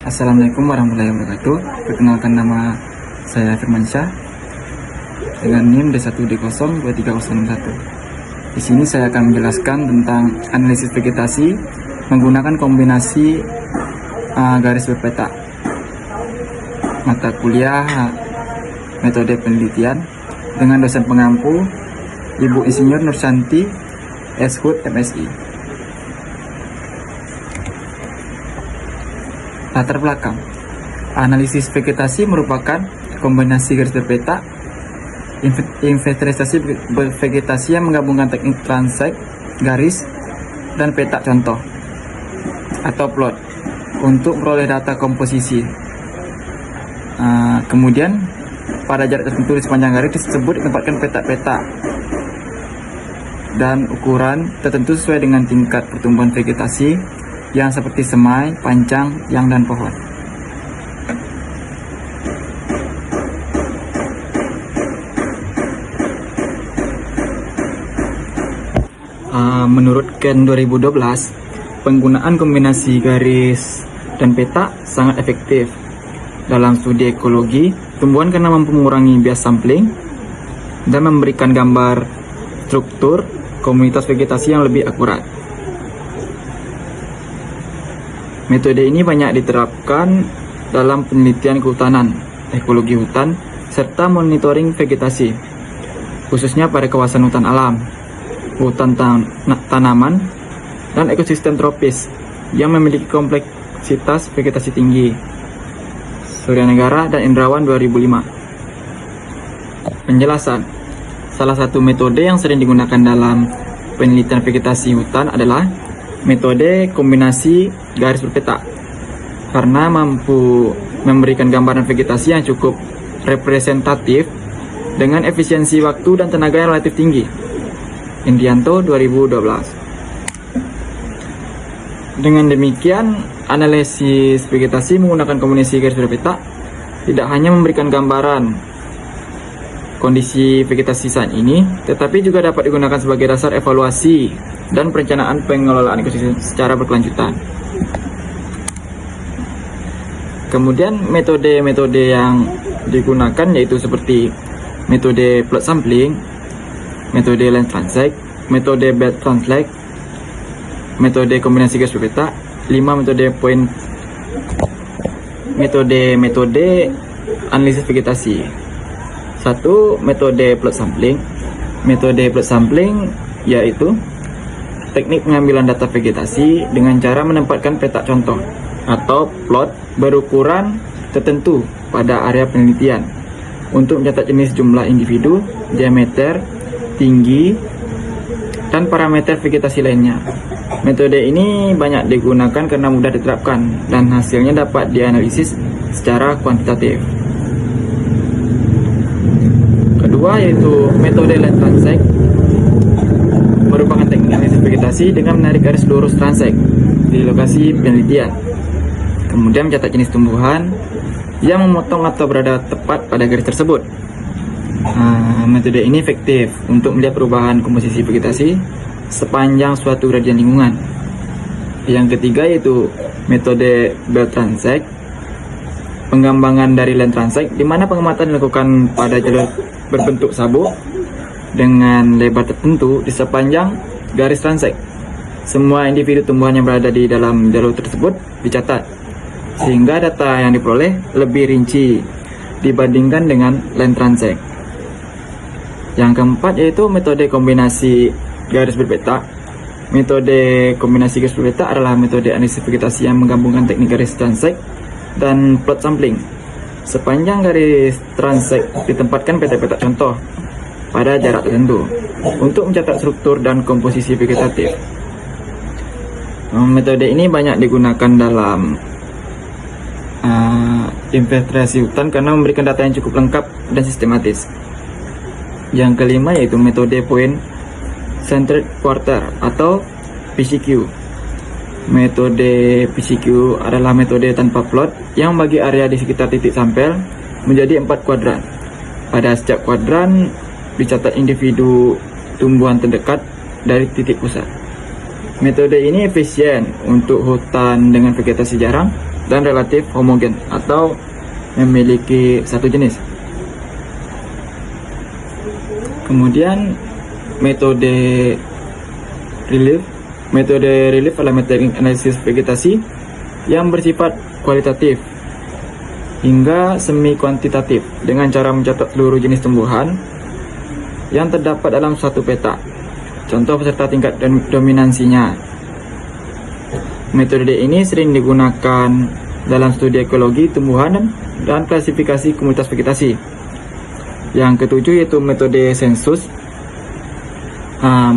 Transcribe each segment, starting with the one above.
Assalamualaikum warahmatullahi wabarakatuh. Perkenalkan, nama saya Firmansyah dengan NIM D1D02301. Di sini saya akan menjelaskan tentang analisis vegetasi menggunakan kombinasi garis berpeta. Mata kuliah metode penelitian dengan dosen pengampu Ibu Insinyur Nursanti Eshud MSI. Latar belakang: analisis vegetasi merupakan kombinasi garis berpeta, inventarisasi vegetasi yang menggabungkan teknik transek, garis, dan peta contoh atau plot untuk memperoleh data komposisi. Kemudian pada jarak tertentu di sepanjang garis tersebut ditempatkan peta-peta dan ukuran tertentu sesuai dengan tingkat pertumbuhan vegetasi yang seperti semai, pancang, yang, dan pohon. Menurut Ken 2012, penggunaan kombinasi garis dan peta sangat efektif dalam studi ekologi tumbuhan karena mampu mengurangi bias sampling dan memberikan gambar struktur komunitas vegetasi yang lebih akurat. Metode ini banyak diterapkan dalam penelitian kehutanan, ekologi hutan, serta monitoring vegetasi, khususnya pada kawasan hutan alam, hutan tanaman, dan ekosistem tropis yang memiliki kompleksitas vegetasi tinggi. Suryanegara dan Indrawan 2005. Penjelasan: salah satu metode yang sering digunakan dalam penelitian vegetasi hutan adalah metode kombinasi garis berpeta karena mampu memberikan gambaran vegetasi yang cukup representatif dengan efisiensi waktu dan tenaga yang relatif tinggi. Indianto 2012. Dengan demikian, analisis vegetasi menggunakan kombinasi garis berpeta tidak hanya memberikan gambaran kondisi vegetasi saat ini, tetapi juga dapat digunakan sebagai dasar evaluasi dan perencanaan pengelolaan ekosistem secara berkelanjutan. Kemudian metode-metode yang digunakan yaitu seperti metode plot sampling, metode land transect, metode bed transect, metode kombinasi garis berpeta, 5 metode analisis vegetasi. 1. Metode plot sampling. Metode plot sampling yaitu teknik pengambilan data vegetasi dengan cara menempatkan peta contoh atau plot berukuran tertentu pada area penelitian untuk mencatat jenis jumlah individu, diameter, tinggi, dan parameter vegetasi lainnya. Metode ini banyak digunakan karena mudah diterapkan dan hasilnya dapat dianalisis secara kuantitatif. Kedua yaitu metode land transect, merupakan teknik analisis vegetasi dengan menarik garis lurus transect di lokasi penelitian, kemudian mencatat jenis tumbuhan yang memotong atau berada tepat pada garis tersebut. Metode ini efektif untuk melihat perubahan komposisi vegetasi sepanjang suatu gradien lingkungan. Yang ketiga yaitu metode belt transect, penggambangan dari land transect, di mana pengamatan dilakukan pada jalur berbentuk sabuk dengan lebar tertentu di sepanjang garis transect. Semua individu tumbuhan yang berada di dalam jalur tersebut dicatat, sehingga data yang diperoleh lebih rinci dibandingkan dengan land transect. Yang keempat yaitu metode kombinasi garis berpeta. Metode kombinasi garis berpeta adalah metode analisis vegetasi yang menggabungkan teknik garis transect dan plot sampling. Sepanjang garis transect ditempatkan peta-peta contoh pada jarak tertentu untuk mencatat struktur dan komposisi vegetatif. Metode ini banyak digunakan dalam inventarisasi hutan karena memberikan data yang cukup lengkap dan sistematis. Yang kelima yaitu metode Point Centered Quarter atau PCQ. Metode PCQ adalah metode tanpa plot yang membagi area di sekitar titik sampel menjadi 4 kuadran. Pada setiap kuadran dicatat individu tumbuhan terdekat dari titik pusat. Metode ini efisien untuk hutan dengan vegetasi jarang dan relatif homogen atau memiliki satu jenis. Kemudian metode relief. Metode relief adalah metode analisis vegetasi yang bersifat kualitatif hingga semi kuantitatif dengan cara mencatat seluruh jenis tumbuhan yang terdapat dalam suatu peta. Contoh beserta tingkat dominansinya. Metode ini sering digunakan dalam studi ekologi tumbuhan dan klasifikasi komunitas vegetasi. Yang ketujuh yaitu metode sensus.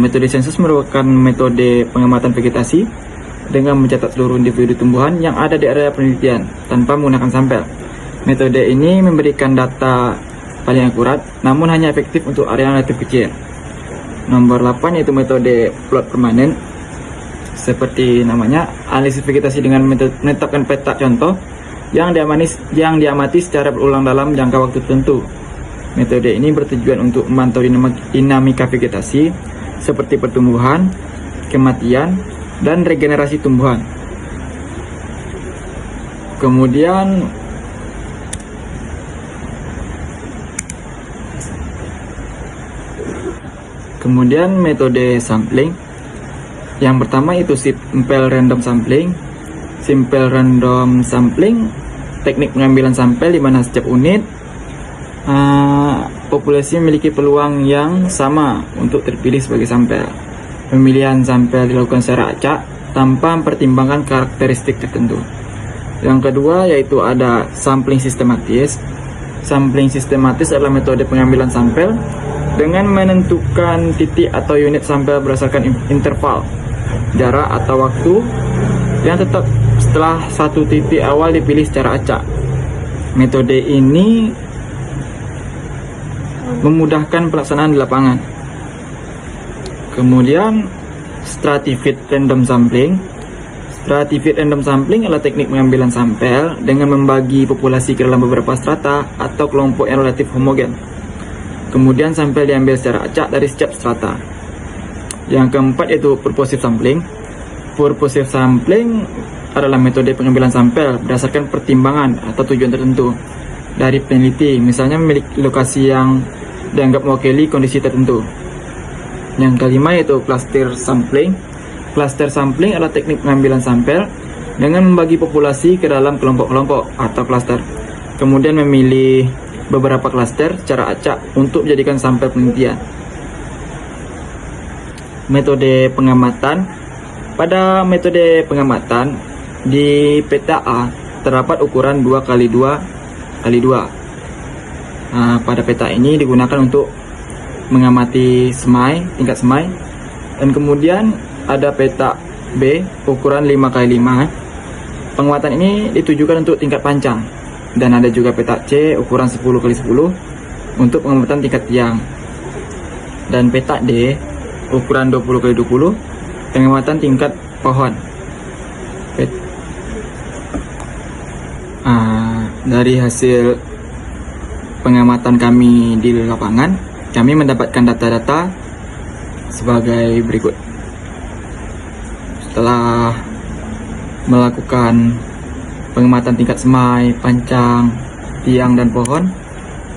Metode sensus merupakan metode pengamatan vegetasi dengan mencatat seluruh individu tumbuhan yang ada di area penelitian tanpa menggunakan sampel. Metode ini memberikan data paling akurat, namun hanya efektif untuk area yang relatif kecil. Nomor 8 yaitu metode plot permanen. Seperti namanya, analisis vegetasi dengan menetapkan peta contoh yang diamati secara berulang dalam jangka waktu tertentu. Metode ini bertujuan untuk memantau dinamika vegetasi seperti pertumbuhan, kematian, dan regenerasi tumbuhan. Kemudian metode sampling. Yang pertama itu simple random sampling. Simple random sampling teknik pengambilan sampel di mana setiap unit populasi memiliki peluang yang sama untuk terpilih sebagai sampel. Pemilihan sampel dilakukan secara acak tanpa mempertimbangkan karakteristik tertentu. Yang kedua yaitu ada sampling sistematis. Sampling sistematis adalah metode pengambilan sampel dengan menentukan titik atau unit sampel berdasarkan interval, jarak atau waktu yang tetap setelah satu titik awal dipilih secara acak. Metode ini memudahkan pelaksanaan di lapangan. Kemudian stratified random sampling. Stratified random sampling adalah teknik pengambilan sampel dengan membagi populasi ke dalam beberapa strata atau kelompok yang relatif homogen. Kemudian sampel diambil secara acak dari setiap strata. Yang keempat yaitu purposive sampling. Purposive sampling adalah metode pengambilan sampel berdasarkan pertimbangan atau tujuan tertentu dari peneliti, misalnya memiliki lokasi yang dianggap mewakili kondisi tertentu. Yang kelima yaitu cluster sampling. Cluster sampling adalah teknik pengambilan sampel dengan membagi populasi ke dalam kelompok-kelompok atau cluster, kemudian memilih beberapa cluster secara acak untuk menjadikan sampel penelitian. Metode pengamatan. Pada metode pengamatan di peta A terdapat ukuran 2x2x2. Pada peta ini digunakan untuk mengamati semai, tingkat semai, dan kemudian ada peta B ukuran 5x5. Penguatan ini ditujukan untuk tingkat pancang, dan ada juga peta C ukuran 10x10 untuk pengamatan tingkat tiang, dan peta D ukuran 20x20 pengamatan tingkat pohon. Dari hasil pengamatan kami di lapangan, kami mendapatkan data-data sebagai berikut. Setelah melakukan pengamatan tingkat semai, pancang, tiang, dan pohon,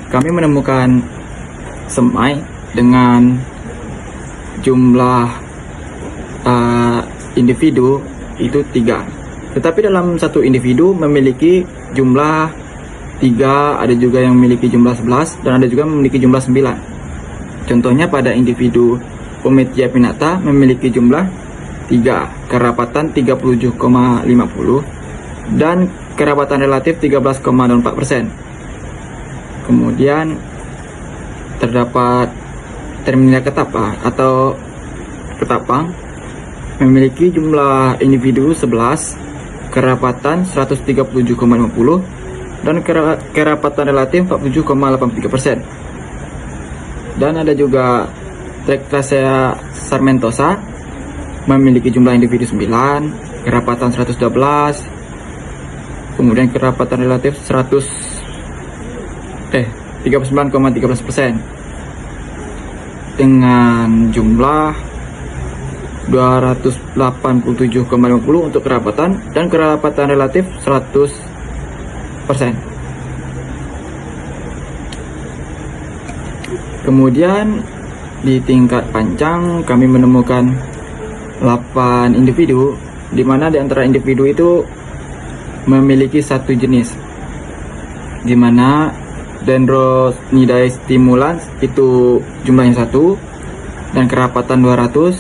kami menemukan semai dengan jumlah individu itu 3. Tetapi dalam satu individu memiliki jumlah 3, ada juga yang memiliki jumlah 11, dan ada juga memiliki jumlah 9. Contohnya pada individu Pometia pinnata memiliki jumlah 3, kerapatan 37,50 dan kerapatan relatif 13,04%. Kemudian terdapat Terminalia ketapa atau ketapang memiliki jumlah individu 11, kerapatan 137,50 dan kerapatan relatif 47,83%. Dan ada juga Tricasea sarmentosa memiliki jumlah individu 9, kerapatan 112, kemudian kerapatan relatif 39,13% dengan jumlah 287,50 untuk kerapatan, dan kerapatan relatif 100%. Kemudian di tingkat panjang kami menemukan 8 individu, di mana di antara individu itu memiliki satu jenis, di mana Dendrocnide stimulans itu jumlahnya 1 dan kerapatan 200,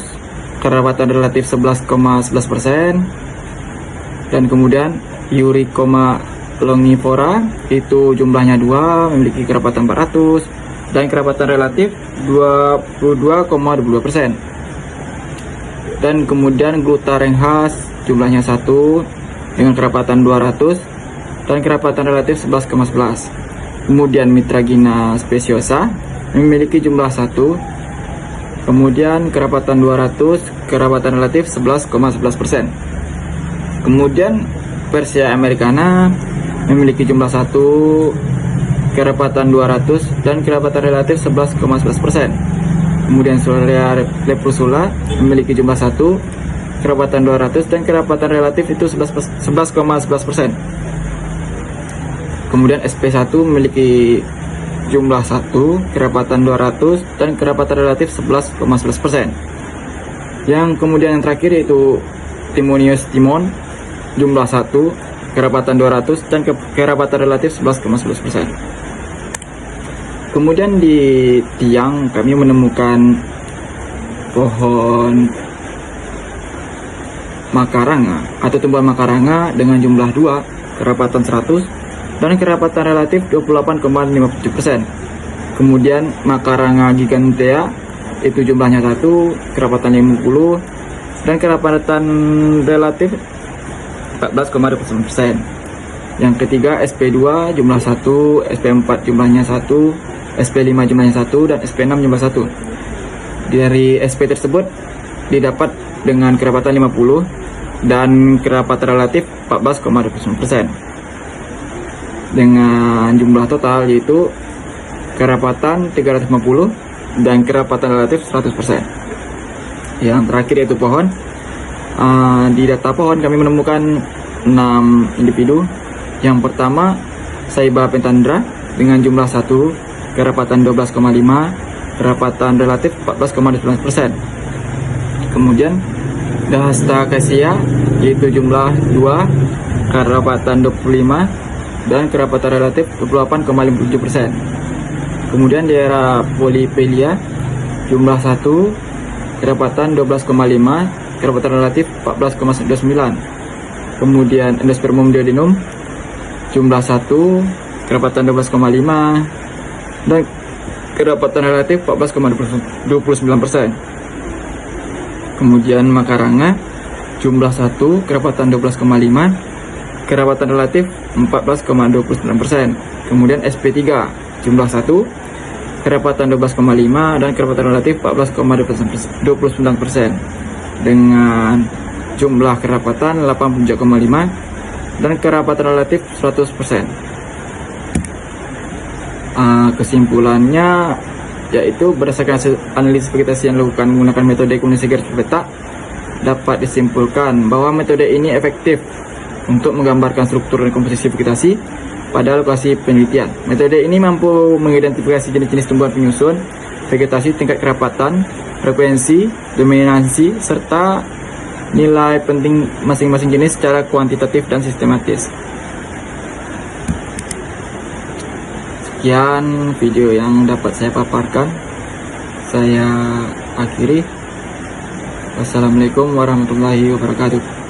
kerapatan relatif 11,11%, dan kemudian Eurykoma longivora itu jumlahnya 2, memiliki kerapatan 400 dan kerapatan relatif 22,22%. Dan kemudian Glutarenghas jumlahnya 1 dengan kerapatan 200 dan kerapatan relatif 11,11. Kemudian Mitragina speciosa memiliki jumlah 1, kemudian kerapatan 200, kerapatan relatif 11,11%. Kemudian Persia americana memiliki jumlah 1, kerapatan 200 dan kerapatan relatif 11,11%. Kemudian Solea leprosula memiliki jumlah 1, kerapatan 200 dan kerapatan relatif itu 11,11%. Kemudian SP1 memiliki jumlah 1, kerapatan 200 dan kerapatan relatif 11,11%. Yang kemudian yang terakhir yaitu Timonius timon, jumlah 1, kerapatan 200 dan kerapatan relatif 11,11%. Kemudian di tiang kami menemukan pohon makaranga atau tumbuhan makaranga dengan jumlah 2, kerapatan 100 dan kerapatan relatif 28,57%. Kemudian Macaranga gigantea itu jumlahnya 1, kerapatan 50 dan kerapatan relatif 14,29%. Yang ketiga SP2 jumlah 1, SP4 jumlahnya 1, SP5 jumlahnya 1 dan SP6 jumlah 1. Dari SP tersebut didapat dengan kerapatan 50 dan kerapatan relatif 14,29%. Dengan jumlah total yaitu kerapatan 350 dan kerapatan relatif 100%. Yang terakhir yaitu pohon. Di data pohon kami menemukan 6 individu. Yang pertama Saiba pentandra dengan jumlah 1, kerapatan 12,5, kerapatan relatif 14,19%. Kemudian Dahasta cassia yaitu jumlah 2, kerapatan 25 dan kerapatan relatif 28,57%. Kemudian daerah Polypelia jumlah 1, kerapatan 12,5, kerapatan relatif 14,99. Kemudian Endospermum duodenum jumlah 1, kerapatan 12,5 dan kerapatan relatif 14,29%. Kemudian Macaranga jumlah 1, kerapatan 12,5, kerapatan relatif 14,29%. Kemudian SP3 jumlah 1, kerapatan 12,5 dan kerapatan relatif 14,29% dengan jumlah kerapatan 87,5 dan kerapatan relatif 100%. Kesimpulannya yaitu berdasarkan hasil analisis vegetasi yang dilakukan menggunakan metode komunikasi garis peta, dapat disimpulkan bahwa metode ini efektif untuk menggambarkan struktur dan komposisi vegetasi pada lokasi penelitian. Metode ini mampu mengidentifikasi jenis-jenis tumbuhan penyusun, vegetasi, tingkat kerapatan, frekuensi, dominansi, serta nilai penting masing-masing jenis secara kuantitatif dan sistematis. Sekian video yang dapat saya paparkan. Saya akhiri. Wassalamualaikum warahmatullahi wabarakatuh.